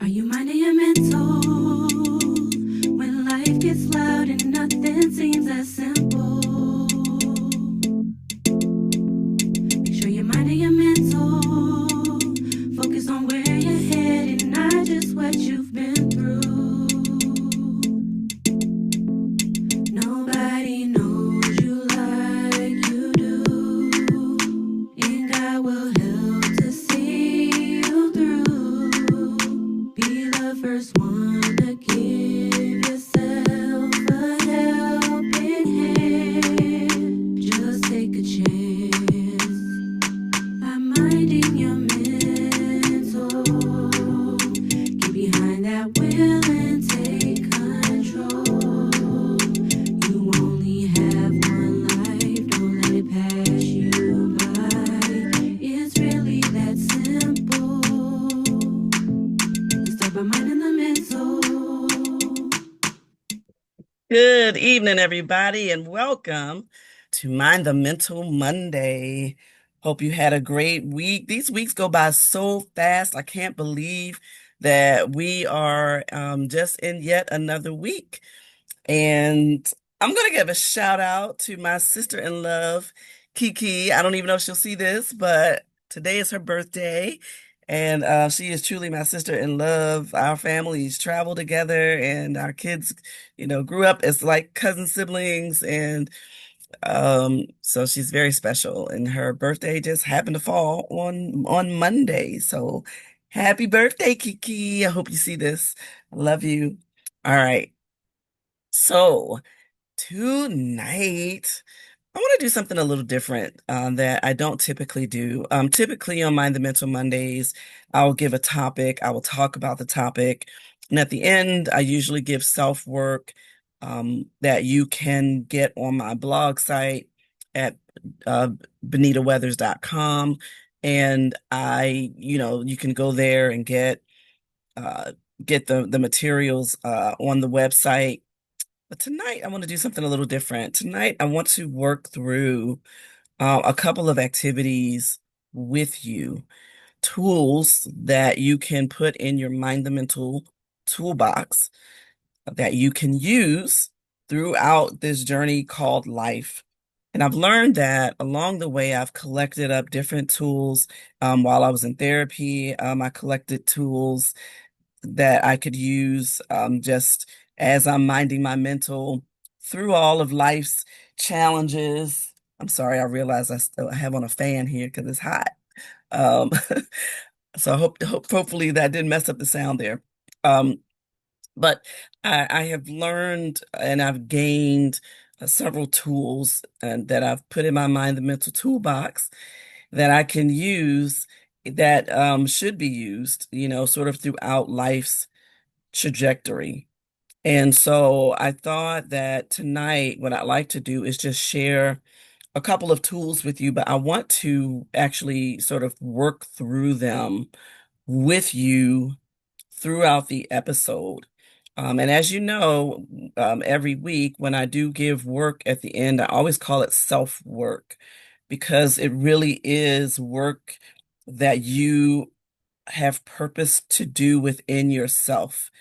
Are you minding your mental when life gets loud and nothing seems as simple? Make sure you're minding your mental. Focus on where you're headed, not just what you've been through. Nobody knows you like you do, and God will help to see you through. Be the first one to give yourself a helping hand. Just take a chance by minding your mental. Get behind that wheel and take control. You only have one life, don't let it pass you by. It's really that simple. Let's start by minding the mental. Good evening, everybody, and welcome to Mind the Mental Monday. Hope you had a great week. These weeks go by so fast. I can't believe that we are just in yet another week. And I'm going to give a shout out to my sister in love, Kiki. I don't even know if she'll see this, but today is her birthday. And she is truly my sister in love. Our families travel together, and our kids, grew up as like cousin siblings. And so she's very special. And her birthday just happened to fall on Monday. So happy birthday, Kiki. I hope you see this. I love you. All right. So tonight, I want to do something a little different that I don't typically do. Typically on Mind the Mental Mondays, I'll give a topic, I will talk about the topic, and at the end, I usually give self-work that you can get on my blog site at benitaweathers.com. And you can go there and uh, get the materials on the website. But tonight, I want to do something a little different. Tonight, I want to work through a couple of activities with you, tools that you can put in your Mind the Mental toolbox that you can use throughout this journey called life. And I've learned that along the way, I've collected up different tools. While I was in therapy, I collected tools that I could use just as I'm minding my mental through all of life's challenges. I'm sorry, I realize I still have on a fan here because it's hot. Um, so hopefully that didn't mess up the sound there. Um, but I have learned and I've gained several tools that I've put in my mind, the mental toolbox that I can use that should be used, sort of throughout life's trajectory. And so I thought that tonight, what I'd like to do is just share a couple of tools with you, but I want to actually sort of work through them with you throughout the episode. And as you know, every week when I do give work at the end, I always call it self work because it really is work that you have purpose to do within yourself.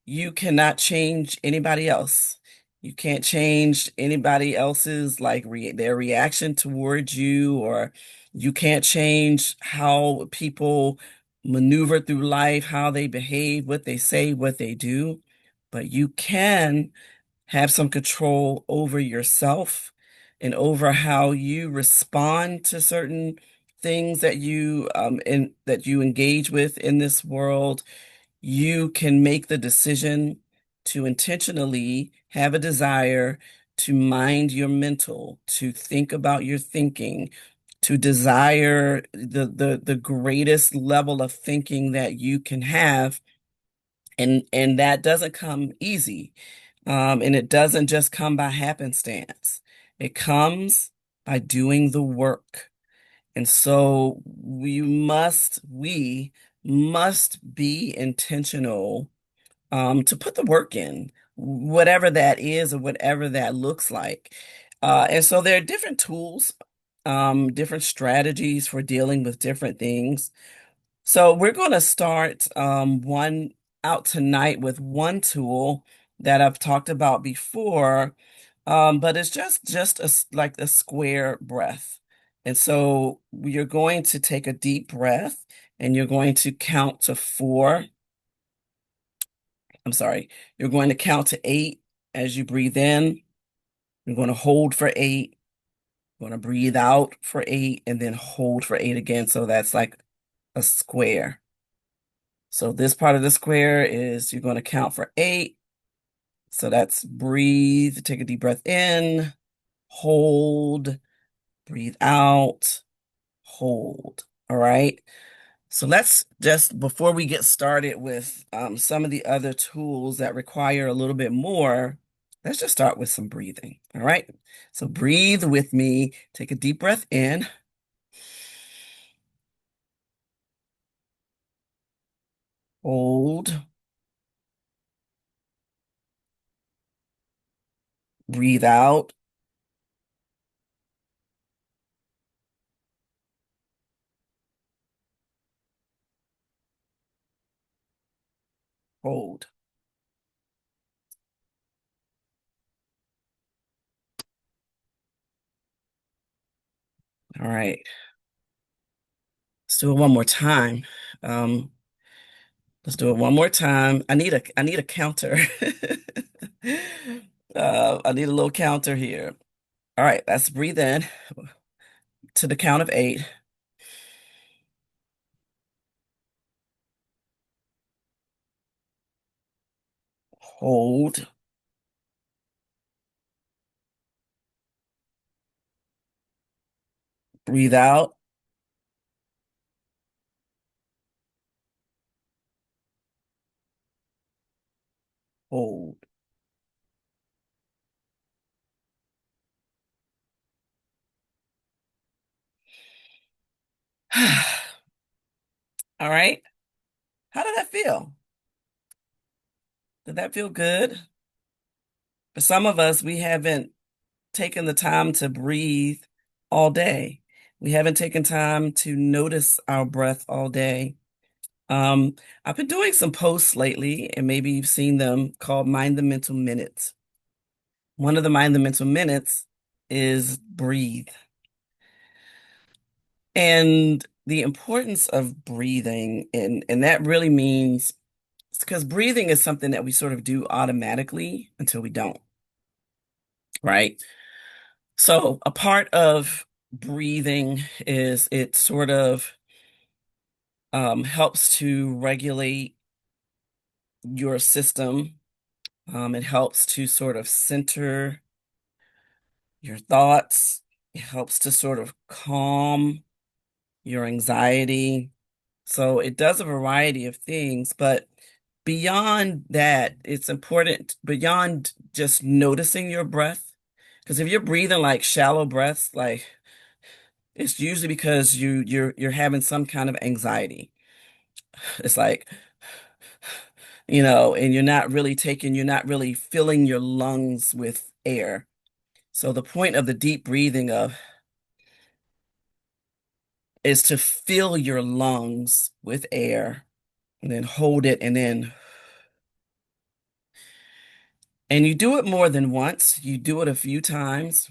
You cannot change anybody else. You can't change anybody else's like their reaction towards you, or you can't change how people maneuver through life, how they behave, what they say, what they do. But you can have some control over yourself and over how you respond to certain things that you engage with in this world. You can make the decision to intentionally have a desire to mind your mental, to think about your thinking, to desire the greatest level of thinking that you can have. And that doesn't come easy. And it doesn't just come by happenstance. It comes by doing the work. And so we must be intentional to put the work in, whatever that is or whatever that looks like. And so there are different tools, different strategies for dealing with different things. So we're going to start one. out tonight with one tool that I've talked about before, but it's just like a square breath. And so you're going to take a deep breath and you're going to count to four. I'm sorry, you're going to count to eight as you breathe in. You're going to hold for eight. You're going to breathe out for eight and then hold for eight again. So that's like a square. So this part of the square is you're going to count for eight. So that's breathe, take a deep breath in, hold, breathe out, hold. All right. So let's just, before we get started with some of the other tools that require a little bit more, let's just start with some breathing. All right. So breathe with me. Take a deep breath in, hold, breathe out, hold. All right. Let's do it one more time. Um, let's do it one more time. I need a counter. I need a little counter here. All right, let's breathe in to the count of eight. Hold, breathe out, hold. All right. How did that feel? Did that feel good? For some of us, we haven't taken the time to breathe all day. We haven't taken time to notice our breath all day. Um, I've been doing some posts lately, and maybe you've seen them called Mind the Mental Minutes. One of the Mind the Mental Minutes is breathe. And the importance of breathing, and that really means because breathing is something that we sort of do automatically until we don't, right? So a part of breathing is it sort of helps to regulate your system. It helps to sort of center your thoughts. It helps to sort of calm your anxiety. So it does a variety of things, but beyond that, it's important beyond just noticing your breath. Because if you're breathing like shallow breaths, like it's usually because you're having some kind of anxiety. It's like, and you're not really filling your lungs with air. So the point of the deep breathing of is to fill your lungs with air and then hold it and you do it more than once. You do it a few times,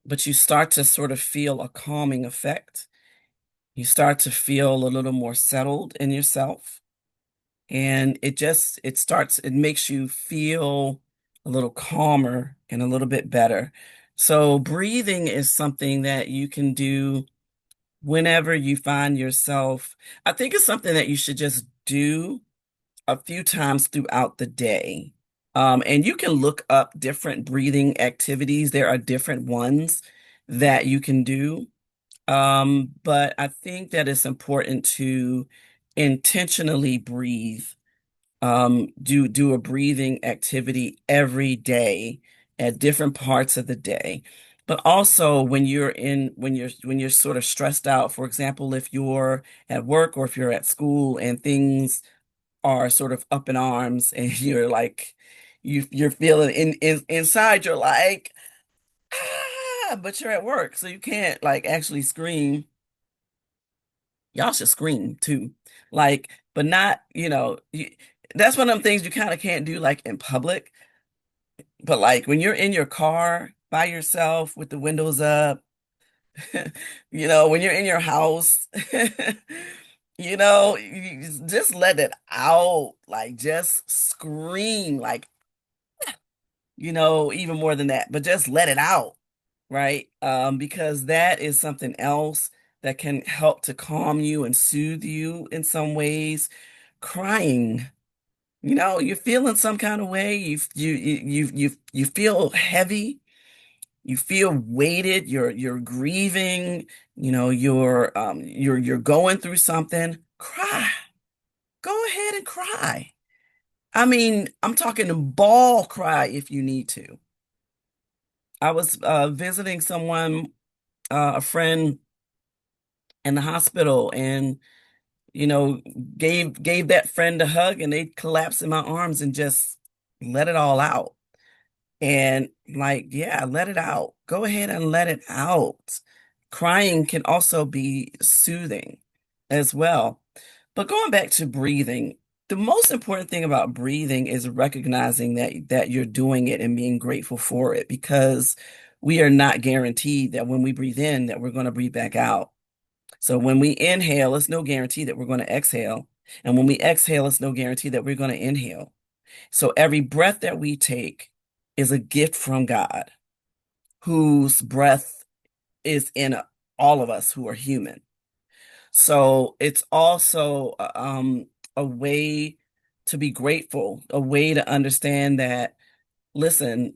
but you start to sort of feel a calming effect. You start to feel a little more settled in yourself. And it makes you feel a little calmer and a little bit better. So breathing is something that you can do whenever you find yourself. I think it's something that you should just do a few times throughout the day. And you can look up different breathing activities. There are different ones that you can do. But I think that it's important to intentionally breathe. Do a breathing activity every day at different parts of the day. But also when you're sort of stressed out, for example, if you're at work or if you're at school and things are sort of up in arms and you're like you're feeling inside you're like but you're at work so you can't like actually scream. y'all should scream too. Like, but not, that's one of them things you kind of can't do like in public. But like when you're in your car by yourself with the windows up, when you're in your house, you just let it out. Like just scream, like, even more than that, but just let it out, right? Because that is something else that can help to calm you and soothe you in some ways. Crying, you're feeling some kind of way. You feel heavy. You feel weighted. You're grieving. You're going through something. Cry. Go ahead and cry. I mean, I'm talking ball cry if you need to. I was visiting someone, a friend in the hospital, and you know, gave that friend a hug, and they collapsed in my arms and just let it all out. And like, yeah, let it out. Go ahead and let it out. Crying can also be soothing as well. But going back to breathing, the most important thing about breathing is recognizing that you're doing it and being grateful for it, because we are not guaranteed that when we breathe in that we're going to breathe back out. So when we inhale, it's no guarantee that we're going to exhale. And when we exhale, it's no guarantee that we're going to inhale. So every breath that we take is a gift from God, whose breath is in all of us who are human. So it's also a way to be grateful, a way to understand that, listen,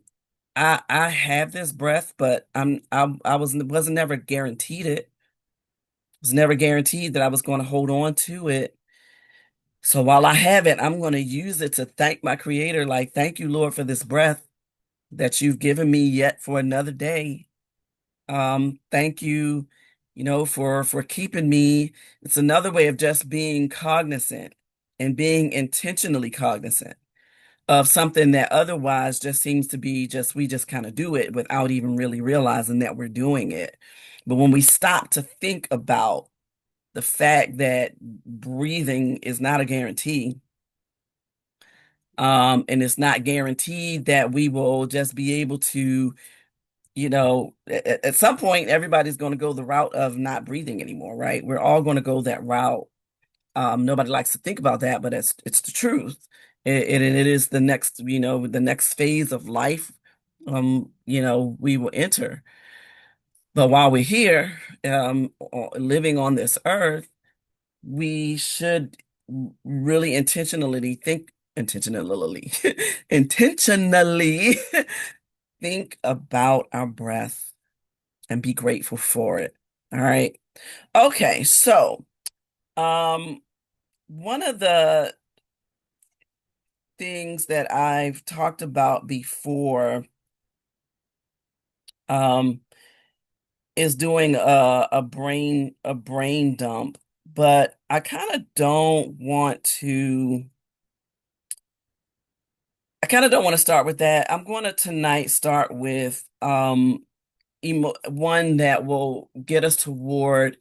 I have this breath, but I wasn't never guaranteed it. Was never guaranteed that I was going to hold on to it. So while I have it, I'm going to use it to thank my creator. Like, thank you, Lord, for this breath that you've given me yet for another day. Thank you, for keeping me. It's another way of just being cognizant and being intentionally cognizant of something that otherwise just seems to be just, we just kind of do it without even really realizing that we're doing it. But when we stop to think about the fact that breathing is not a guarantee, and it's not guaranteed that we will just be able to, at some point, everybody's going to go the route of not breathing anymore, right? We're all going to go that route. Nobody likes to think about that, but it's the truth. It is the next phase of life, we will enter. But while we're here, living on this earth, we should really intentionally intentionally think about our breath and be grateful for it. All right. Okay, so um one of the things that I've talked about before um is doing a brain dump, but I kind of don't want to start with that. I'm going to tonight start with one that will get us toward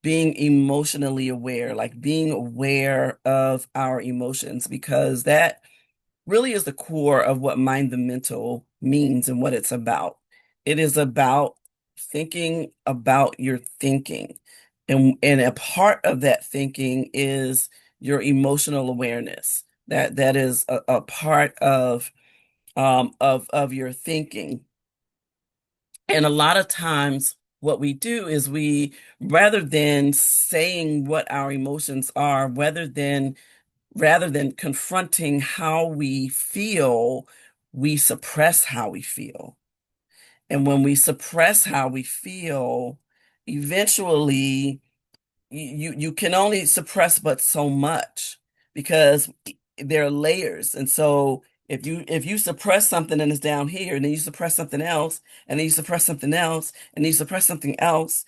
being emotionally aware, like being aware of our emotions, because that really is the core of what Mind the Mental means and what it's about. It is about thinking about your thinking. And a part of that thinking is your emotional awareness. That is a part of your thinking. And a lot of times, what we do is rather than saying what our emotions are, rather than confronting how we feel, we suppress how we feel. And when we suppress how we feel, eventually you can only suppress but so much, because there are layers. And so if you suppress something and it's down here, and then you suppress something else, and then you suppress something else, and then you suppress something else,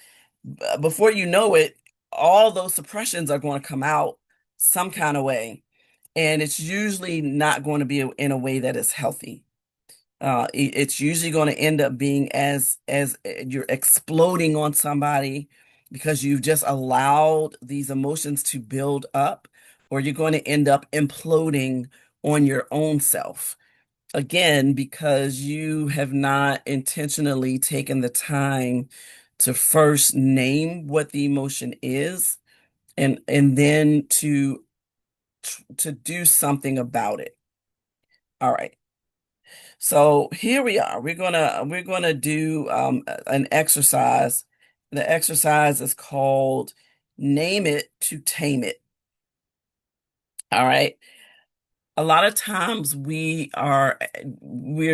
before you know it, all those suppressions are going to come out some kind of way. And it's usually not going to be in a way that is healthy. It's usually going to end up being as you're exploding on somebody, because you've just allowed these emotions to build up, or you're going to end up imploding on your own self. Again, because you have not intentionally taken the time to first name what the emotion is, and then to do something about it. All right. So here we are. We're gonna do an exercise. The exercise is called Name It to Tame It. All right. A lot of times we're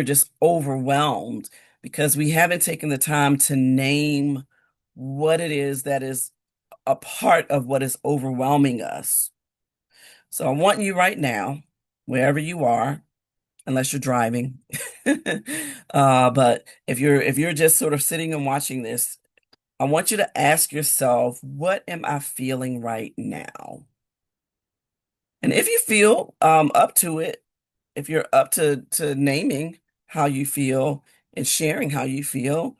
just overwhelmed because we haven't taken the time to name what it is that is a part of what is overwhelming us. So I want you right now, wherever you are, unless you're driving. But if you're just sort of sitting and watching this, I want you to ask yourself, what am I feeling right now? And if you feel up to it, if you're up to naming how you feel and sharing how you feel,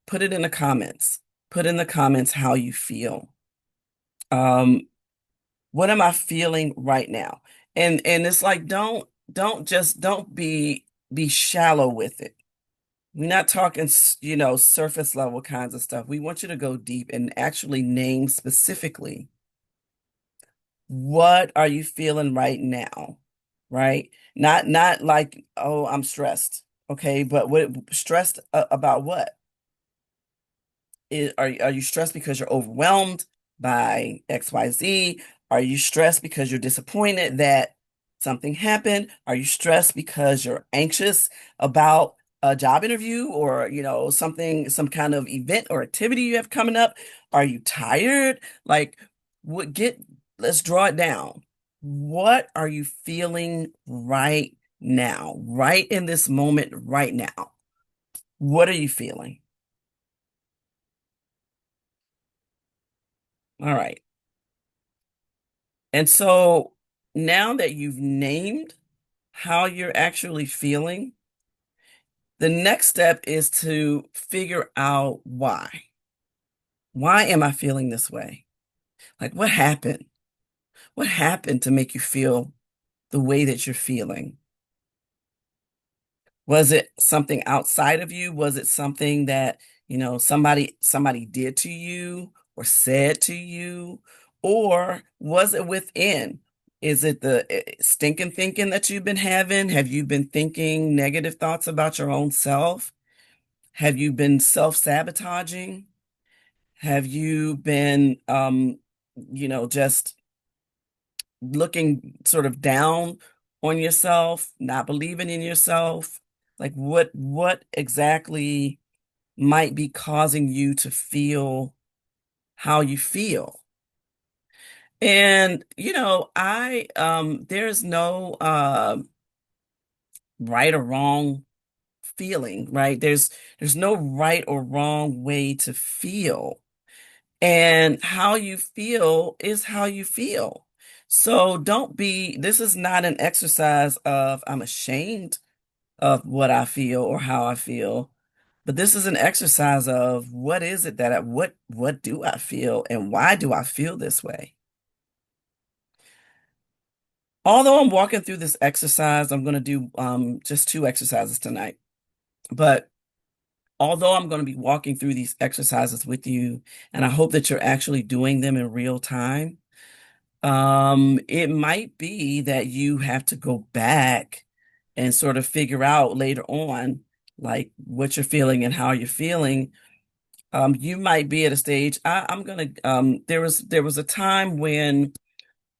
put it in the comments. Put in the comments how you feel. Um, what am I feeling right now? And it's like don't be shallow with it. We're not talking, surface level kinds of stuff. We want you to go deep and actually name specifically what are you feeling right now, right? Not like, oh, I'm stressed. Okay, but what stressed about what? Are you stressed because you're overwhelmed by XYZ? Are you stressed because you're disappointed that something happened? Are you stressed because you're anxious about a job interview or, some kind of event or activity you have coming up? Are you tired? Like, what get let's draw it down. What are you feeling right now? Right in this moment, right now. What are you feeling? All right. And so now that you've named how you're actually feeling, the next step is to figure out why. Why am I feeling this way? Like, what happened? What happened to make you feel the way that you're feeling? Was it something outside of you? Was it something that, somebody did to you or said to you? Or was it within? Is it the stinking thinking that you've been having? Have you been thinking negative thoughts about your own self? Have you been self-sabotaging? Have you been just looking sort of down on yourself, not believing in yourself? Like what exactly might be causing you to feel how you feel? And I there's no right or wrong feeling, right? There's no right or wrong way to feel. And how you feel is how you feel. So this is not an exercise of I'm ashamed of what I feel or how I feel, but this is an exercise of what is it that what do I feel and why do I feel this way? Although I'm walking through this exercise, I'm going to do just two exercises tonight. But although I'm going to be walking through these exercises with you, and I hope that you're actually doing them in real time. It might be that you have to go back and sort of figure out later on, like what you're feeling and how you're feeling. You might be at a stage. There was a time when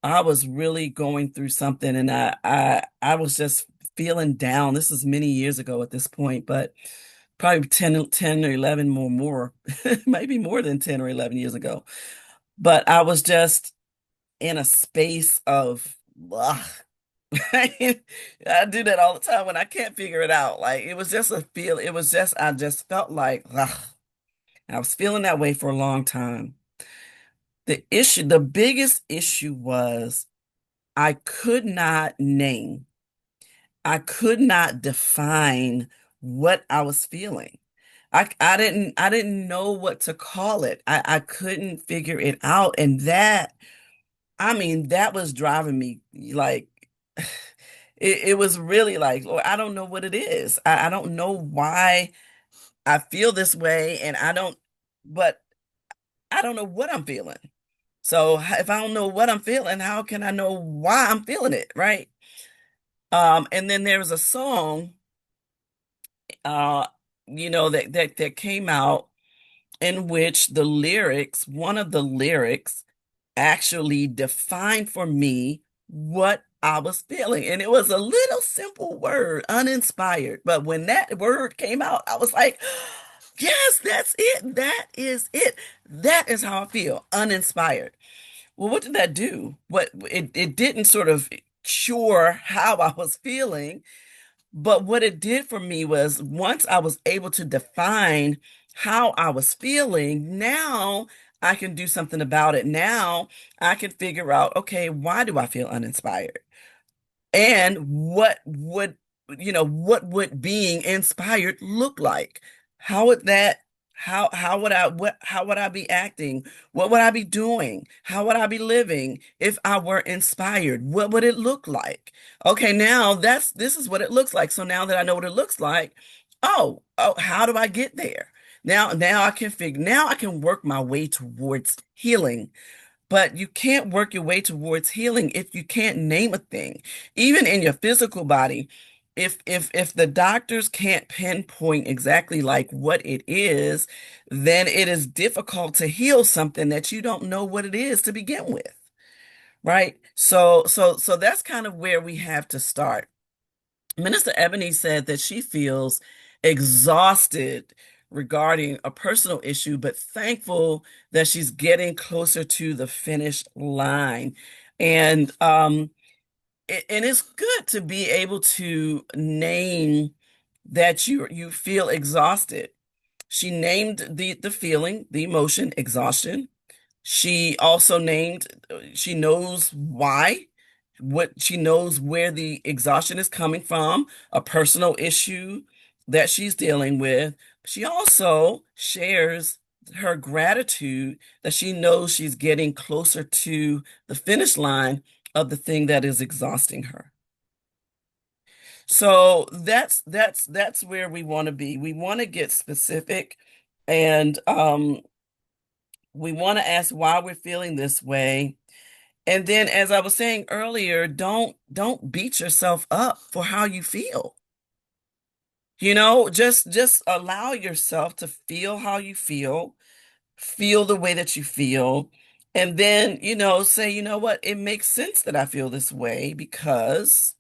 I was really going through something, and I was just feeling down. This is many years ago at this point, but probably 10 or 11 more, maybe more than 10 or 11 years ago. But I was just in a space of ugh. I do that all the time when I can't figure it out. Like it was just a feel. It was just I just felt like ugh. I was feeling that way for a long time. The biggest issue was I could not name, I could not define what I was feeling. I didn't know what to call it. I couldn't figure it out. And that, I mean, that was driving me like it was really like, Lord, I don't know what it is. I don't know why I feel this way, and but I don't know what I'm feeling. So if I don't know what I'm feeling, how can I know why I'm feeling it, right? And then there was a song, uh, that came out in which one of the lyrics actually defined for me what I was feeling. And it was a little simple word, uninspired. But when that word came out, I was like, yes, that's it. That is it. That is how I feel, uninspired. Well, what did that do? It didn't sort of cure how I was feeling, but what it did for me was once I was able to define how I was feeling, now I can do something about it. Now I can figure out, okay, why do I feel uninspired? And what would being inspired look like? How would that, how would I be acting? What would I be doing? How would I be living if I were inspired? What would it look like? Okay, now this is what it looks like. So now that I know what it looks like, oh, how do I get there? Now I can work my way towards healing. But you can't work your way towards healing if you can't name a thing. Even in your physical body, if the doctors can't pinpoint exactly like what it is, then it is difficult to heal something that you don't know what it is to begin with, right? So that's kind of where we have to start. Minister Ebony said that she feels exhausted regarding a personal issue, but thankful that she's getting closer to the finish line. And and it's good to be able to name that you feel exhausted. She named the feeling, the emotion, exhaustion. She also named, she knows why, what she knows where the exhaustion is coming from, a personal issue that she's dealing with. She also shares her gratitude that she knows she's getting closer to the finish line of the thing that is exhausting her. So that's where we want to be. We want to get specific, and we want to ask why we're feeling this way. And then, as I was saying earlier, don't beat yourself up for how you feel. Just allow yourself to feel how you feel the way that you feel, and then, say, you know what, it makes sense that I feel this way because,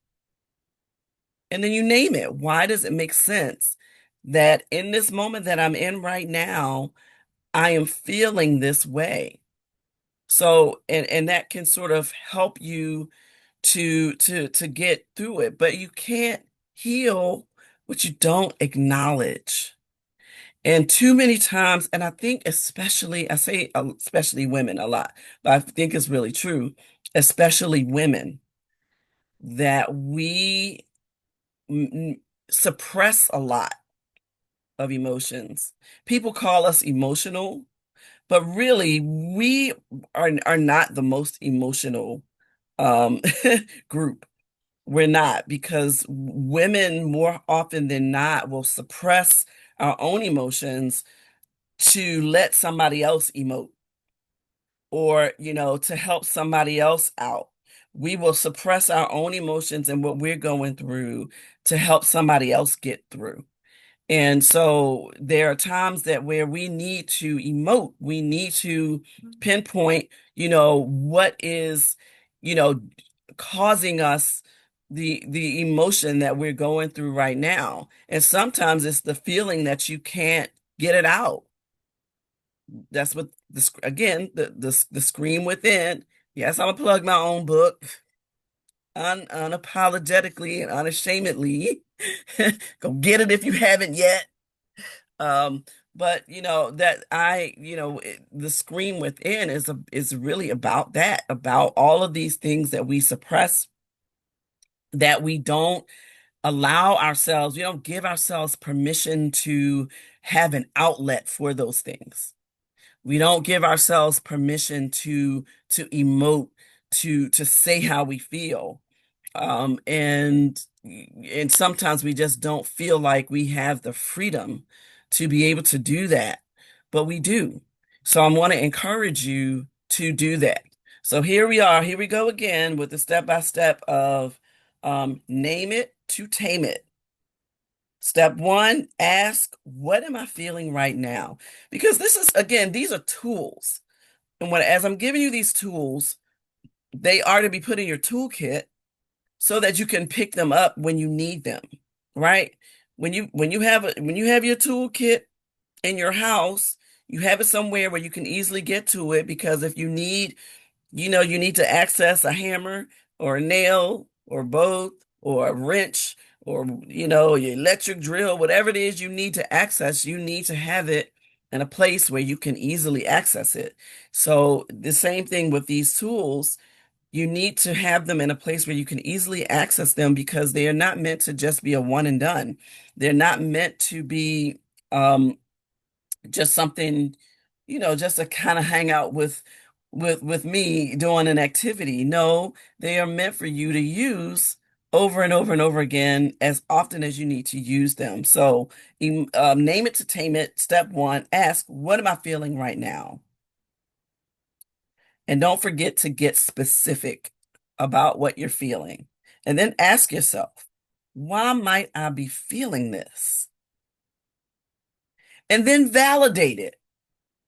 and then you name it. Why does it make sense that in this moment that I'm in right now, I am feeling this way? So, and that can sort of help you to get through it, but you can't heal what you don't acknowledge. And too many times, and I think especially, I say especially women a lot, but I think it's really true, especially women, that we suppress a lot of emotions. People call us emotional, but really we are not the most emotional um group. We're not, because women more often than not will suppress our own emotions to let somebody else emote, or, to help somebody else out. We will suppress our own emotions and what we're going through to help somebody else get through. And so there are times that where we need to emote, we need to pinpoint, what is, you know, causing us the emotion that we're going through right now. And sometimes it's the feeling that you can't get it out. That's what again, the scream within. Yes, I'm gonna plug my own book, unapologetically and unashamedly. Go get it if you haven't yet. Um, but that the scream within is really about about all of these things that we suppress, that we don't allow ourselves, we don't give ourselves permission to have an outlet for those things. We don't give ourselves permission to emote, to say how we feel. And sometimes we just don't feel like we have the freedom to be able to do that, but we do. So I want to encourage you to do that. So here we are. Here we go again with the step by step of name it to tame it. Step one, ask, what am I feeling right now? Because this is, again, these are tools. And as I'm giving you these tools, they are to be put in your toolkit so that you can pick them up when you need them, right? When you have your toolkit in your house, you have it somewhere where you can easily get to it, because if you need, you need to access a hammer or a nail or both or a wrench or, your electric drill, whatever it is you need to access, you need to have it in a place where you can easily access it. So the same thing with these tools, you need to have them in a place where you can easily access them, because they are not meant to just be a one and done. They're not meant to be um, just something, just to kind of hang out with me doing an activity. No, they are meant for you to use over and over and over again as often as you need to use them. So name it to tame it. Step one, ask, what am I feeling right now? And don't forget to get specific about what you're feeling. And then ask yourself, why might I be feeling this? And then validate it.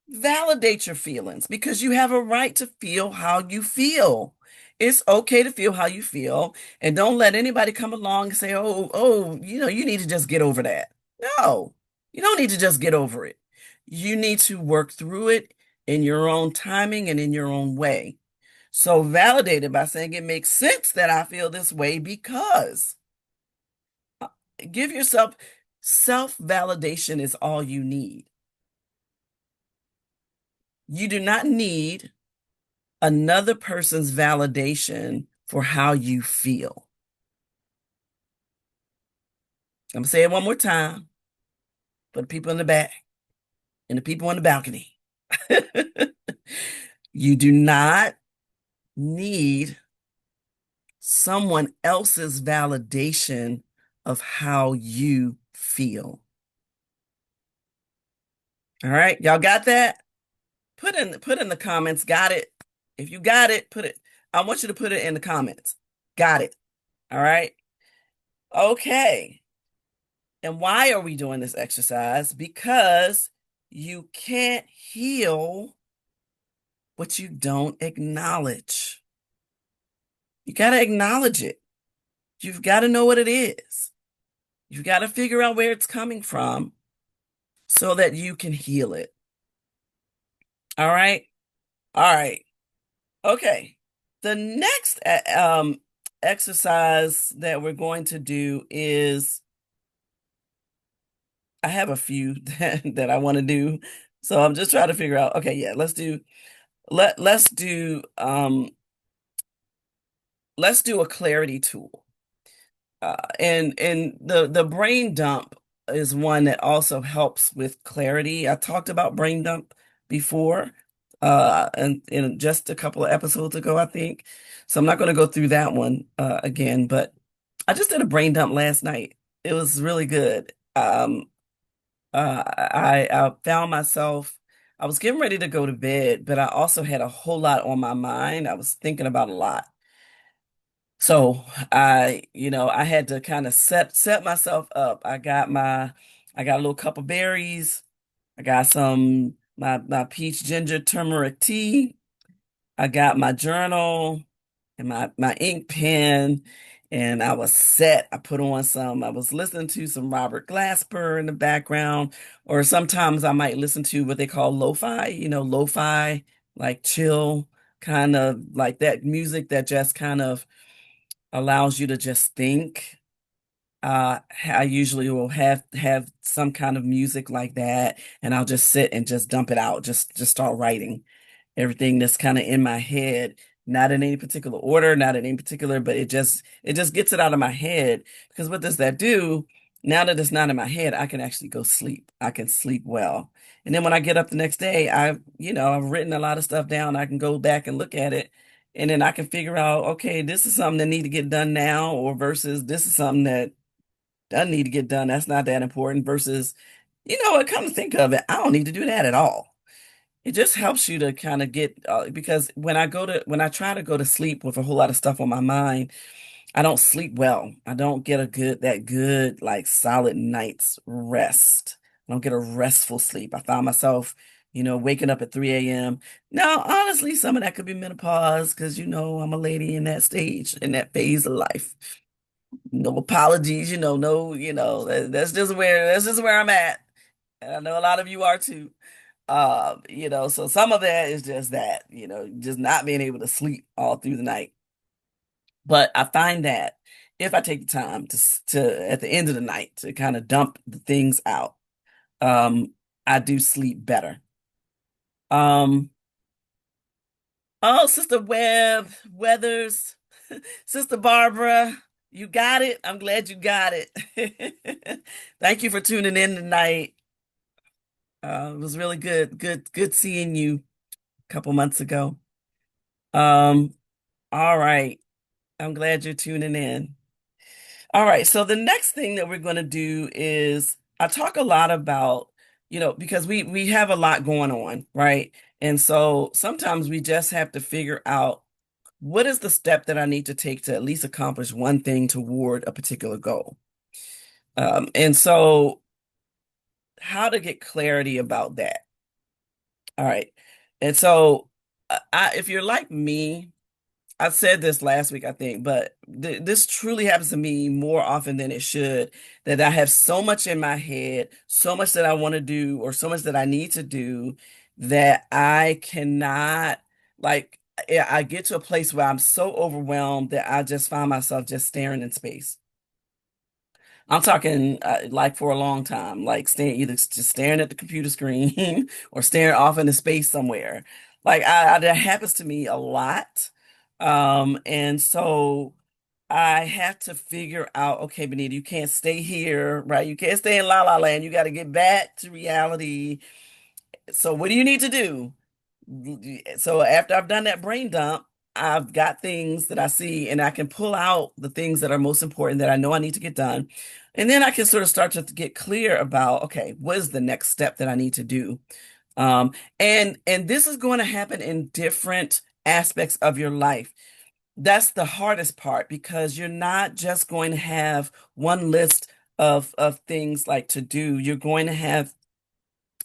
Validate your feelings, because you have a right to feel how you feel. It's okay to feel how you feel, and don't let anybody come along and say, "Oh, you need to just get over that." No, you don't need to just get over it. You need to work through it in your own timing and in your own way. So validate it by saying it makes sense that I feel this way because. Give yourself self-validation is all you need. You do not need another person's validation for how you feel. I'm gonna say it one more time for the people in the back and the people on the balcony. You do not need someone else's validation of how you feel. All right, y'all got that? Put in the comments, got it? If you got it, put it. I want you to put it in the comments. Got it. All right. Okay. And why are we doing this exercise? Because you can't heal what you don't acknowledge. You got to acknowledge it. You've got to know what it is. You've got to figure out where it's coming from so that you can heal it. All right. All right. Okay. The next exercise that we're going to do is, I have a few that I want to do. So I'm just trying to figure out, okay, yeah, let's do let's do a clarity tool. And the brain dump is one that also helps with clarity. I talked about brain dump before, and in just a couple of episodes ago, I think. So I'm not going to go through that one again, but I just did a brain dump last night. It was really good. I found myself, I was getting ready to go to bed, but I also had a whole lot on my mind. I was thinking about a lot. So I had to kind of set myself up. I got a little cup of berries. I got my peach ginger turmeric tea. I got my journal and my ink pen, and I was set. I was listening to some Robert Glasper in the background, or sometimes I might listen to what they call lo-fi, lo-fi, like chill, kind of like that music that just kind of allows you to just think. I usually will have some kind of music like that, and I'll just sit and just dump it out, just start writing everything that's kind of in my head. not in any particular order, not in any particular, but it just gets it out of my head. Because what does that do? Now that it's not in my head, I can actually go sleep. I can sleep well. And then when I get up the next day, I've written a lot of stuff down. I can go back and look at it, and then I can figure out, okay, this is something that need to get done now, or versus this is something that doesn't need to get done. That's not that important. Versus, what, come to think of it, I don't need to do that at all. It just helps you to kind of get because when I try to go to sleep with a whole lot of stuff on my mind, I don't sleep well. I don't get that good like solid night's rest. I don't get a restful sleep. I found myself, waking up at 3 a.m. Now, honestly, some of that could be menopause because I'm a lady in that stage, in that phase of life. No apologies, no, that's just where I'm at. And I know a lot of you are too. So some of that is just that, just not being able to sleep all through the night. But I find that if I take the time to at the end of the night to kind of dump the things out, um, I do sleep better. Um, oh, Sister Weathers, Sister Barbara, you got it. I'm glad you got it. Thank you for tuning in tonight. It was really good seeing you a couple months ago. Um, all right. I'm glad you're tuning in. All right. So the next thing that we're going to do is I talk a lot about, because we have a lot going on, right? And so sometimes we just have to figure out what is the step that I need to take to at least accomplish one thing toward a particular goal. And so how to get clarity about that. All right. And so if you're like me, I said this last week, I think, but this truly happens to me more often than it should, that I have so much in my head, so much that I want to do, or so much that I need to do that I cannot, like, I get to a place where I'm so overwhelmed that I just find myself just staring in space. I'm talking like for a long time, like either just staring at the computer screen or staring off into space somewhere. Like that happens to me a lot. And so I have to figure out, okay, Benita, you can't stay here, right? You can't stay in La La Land. You got to get back to reality. So what do you need to do? So after I've done that brain dump, I've got things that I see and I can pull out the things that are most important that I know I need to get done. And then I can sort of start to get clear about, okay, what is the next step that I need to do? And this is going to happen in different aspects of your life. That's the hardest part because you're not just going to have one list of things like to do. You're going to have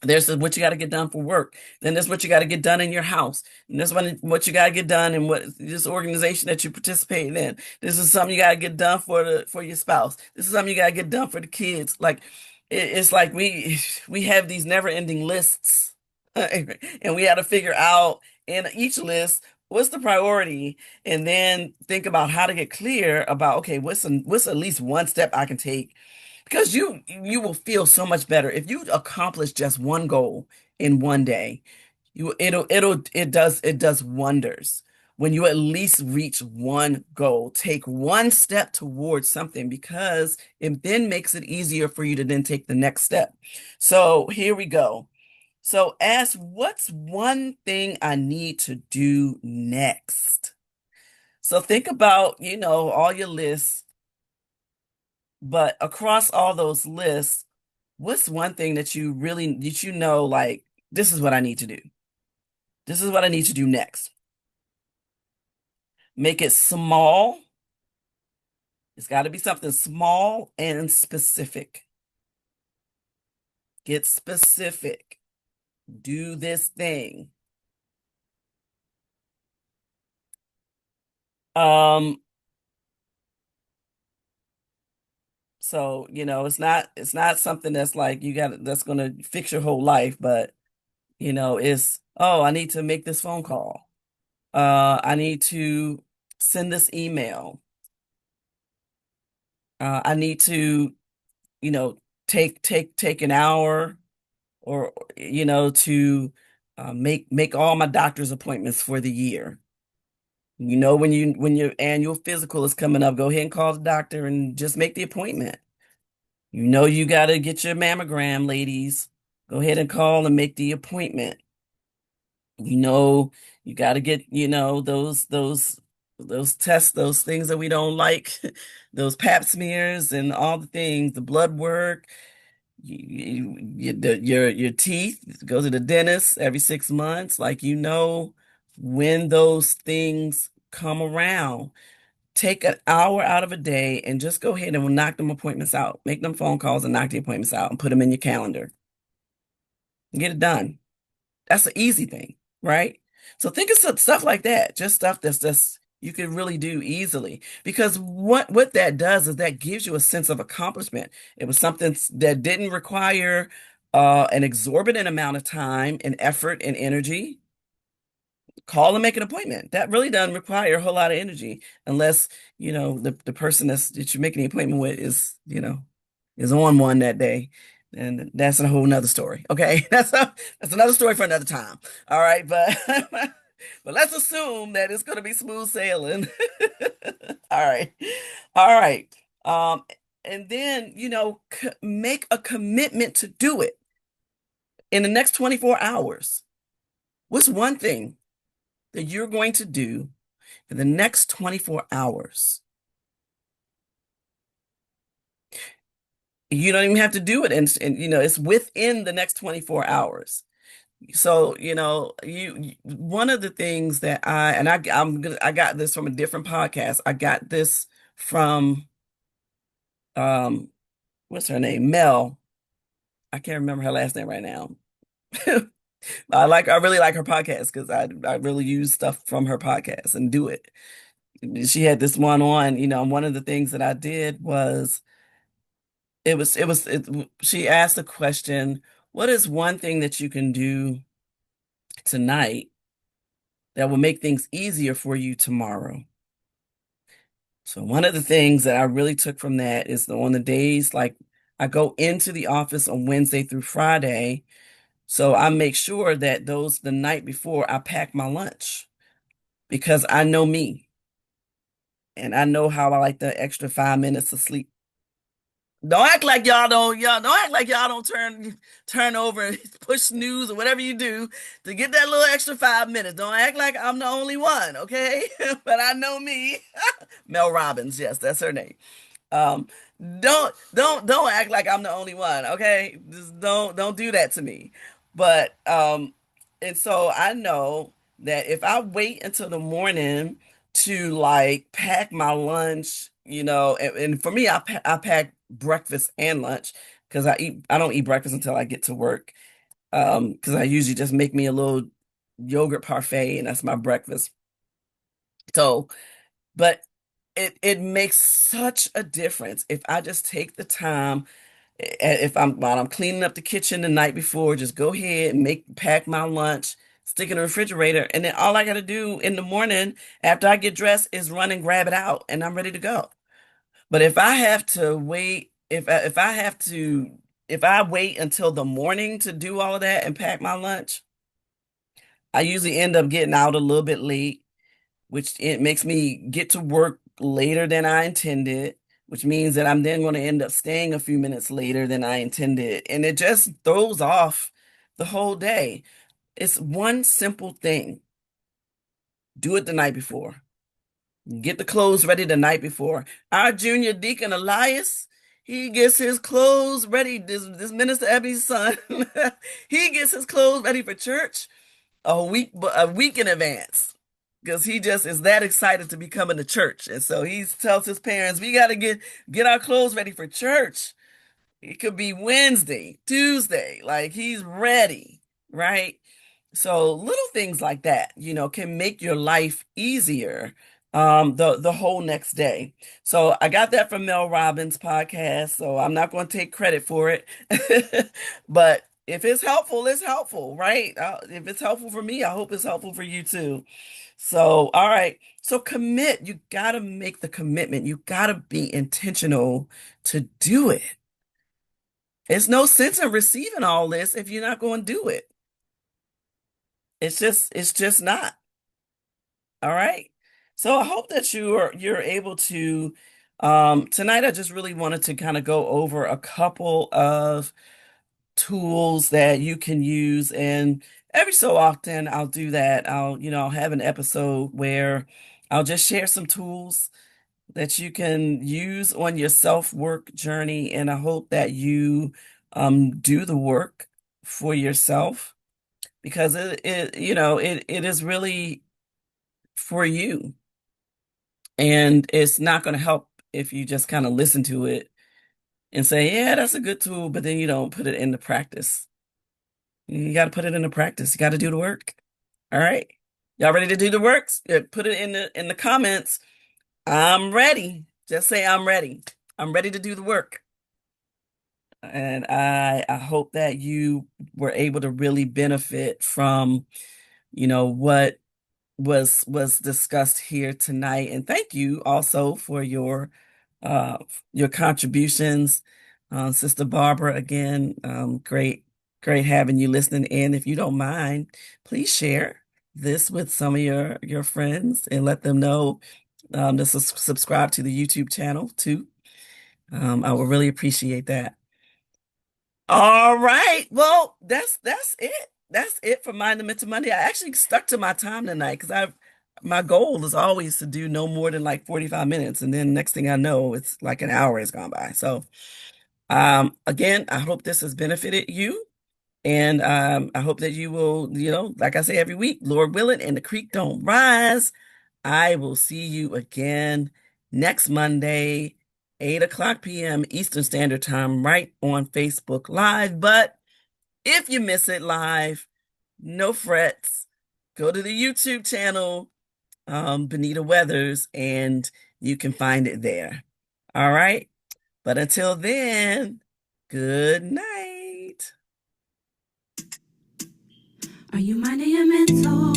there's what you got to get done for work. Then there's what you got to get done in your house. And there's what you got to get done in what this organization that you participate in. This is something you got to get done for your spouse. This is something you got to get done for the kids. Like it's like we have these never-ending lists, and we got to figure out in each list what's the priority, and then think about how to get clear about okay, what's at least one step I can take because you will feel so much better if you accomplish just one goal in one day. It does wonders when you at least reach one goal. Take one step towards something because it then makes it easier for you to then take the next step. So here we go. So ask, what's one thing I need to do next? So think about, all your lists, but across all those lists, what's one thing that like, this is what I need to do. This is what I need to do next. Make it small. It's got to be something small and specific. Get specific. Do this thing. Um, so, it's not something that's like that's gonna fix your whole life, but it's, oh, I need to make this phone call. I need to send this email. I need to, you know, take an hour or to make all my doctor's appointments for the year. You know, when your annual physical is coming up, go ahead and call the doctor and just make the appointment. You know you got to get your mammogram, ladies. Go ahead and call and make the appointment. You know you got to get, those tests, those things that we don't like, those pap smears and all the things, the blood work. Your teeth, go to the dentist every 6 months. Like, when those things come around, take an hour out of a day and just go ahead and knock them appointments out. Make them phone calls and knock the appointments out and put them in your calendar. Get it done. That's an easy thing, right? So think of stuff like that, just stuff that's just you can really do easily. Because what that does is that gives you a sense of accomplishment. It was something that didn't require an exorbitant amount of time and effort and energy. Call and make an appointment. That really doesn't require a whole lot of energy unless, the person that you're making the appointment with is on one that day. And that's a whole nother story. Okay. That's another story for another time. All right. But but let's assume that it's gonna be smooth sailing. All right. All right. Um, and then, make a commitment to do it in the next 24 hours. What's one thing that you're going to do in the next 24 hours? You don't even have to do it, and it's within the next 24 hours. So, one of the things that I got this from a different podcast. I got this from um what's her name? Mel. I can't remember her last name right now. I really like her podcast because I really use stuff from her podcast and do it. She had this one on, one of the things that I did was she asked the question, what is one thing that you can do tonight that will make things easier for you tomorrow? So one of the things that I really took from that is on the days like I go into the office on Wednesday through Friday, so I make sure that the night before I pack my lunch because I know me and I know how I like the extra 5 minutes of sleep. Don't act like y'all don't turn over and push snooze or whatever you do to get that little extra 5 minutes. Don't act like I'm the only one, okay? But I know me. Mel Robbins, yes, that's her name. Um, don't act like I'm the only one, okay? Just don't do that to me. But and so I know that if I wait until the morning to like pack my lunch, and for me, I pack breakfast and lunch because I don't eat breakfast until I get to work. Because I usually just make me a little yogurt parfait and that's my breakfast. So, but it makes such a difference if I just take the time. If while I'm cleaning up the kitchen the night before, just go ahead and pack my lunch, stick it in the refrigerator, and then all I got to do in the morning after I get dressed is run and grab it out, and I'm ready to go. But if I have to wait, if I wait until the morning to do all of that and pack my lunch, I usually end up getting out a little bit late, which it makes me get to work later than I intended, which means that I'm then going to end up staying a few minutes later than I intended. And it just throws off the whole day. It's one simple thing. Do it the night before. Get the clothes ready the night before. Our junior deacon Elias, he gets his clothes ready. This Minister Ebby's son, he gets his clothes ready for church a week in advance because he just is that excited to be coming to church. And so he tells his parents, we got to get our clothes ready for church. It could be Wednesday, Tuesday, like he's ready, right? So little things like that, can make your life easier the whole next day. So I got that from Mel Robbins' podcast, so I'm not going to take credit for it. But if it's helpful, it's helpful, right? If it's helpful for me, I hope it's helpful for you too. So, all right. So commit. You got to make the commitment. You got to be intentional to do it. It's no sense in receiving all this if you're not going to do it. It's just not. All right. So I hope that you're able to tonight I just really wanted to kind of go over a couple of tools that you can use, and every so often I'll do that. I'll have an episode where I'll just share some tools that you can use on your self-work journey, and I hope that you do the work for yourself because it is really for you, and it's not going to help if you just kind of listen to it and say, yeah, that's a good tool, but then you don't put it into practice. You got to put it into practice. You got to do the work. All right. Y'all ready to do the works? Yeah, put it in the comments. I'm ready. Just say I'm ready. I'm ready to do the work. And I hope that you were able to really benefit from, what was discussed here tonight. And thank you also for uh your contributions. Sister Barbara, again, great having you listening in. If you don't mind, please share this with some of your friends and let them know to subscribe to the YouTube channel too. I would really appreciate that. All right. Well, that's it. That's it for Mind the Mental Monday. I actually stuck to my time tonight because my goal is always to do no more than like 45 minutes. And then next thing I know, it's like an hour has gone by. So again, I hope this has benefited you. And I hope that you will, like I say every week, Lord willing, and the creek don't rise. I will see you again next Monday, 8 o'clock p.m. Eastern Standard Time, right on Facebook Live. But if you miss it live, no frets. Go to the YouTube channel, Benita Weathers, and you can find it there. All right. But until then, good night. Are you minding your mental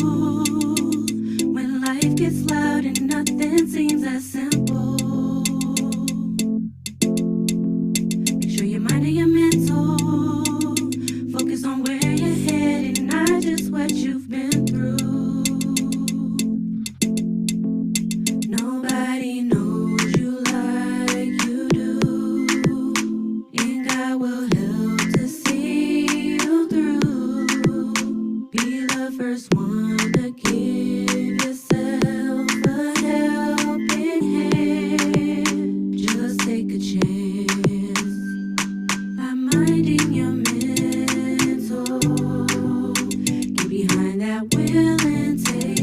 when life gets loud and nothing seems as simple? Make sure you're minding your mental. Focus on where you're headed, not just what you've been through. Nobody knows you like you do, and God will help to see you through. Be the first one to give yourself a helping hand. Just take a chance by minding your mental. Get behind that will and take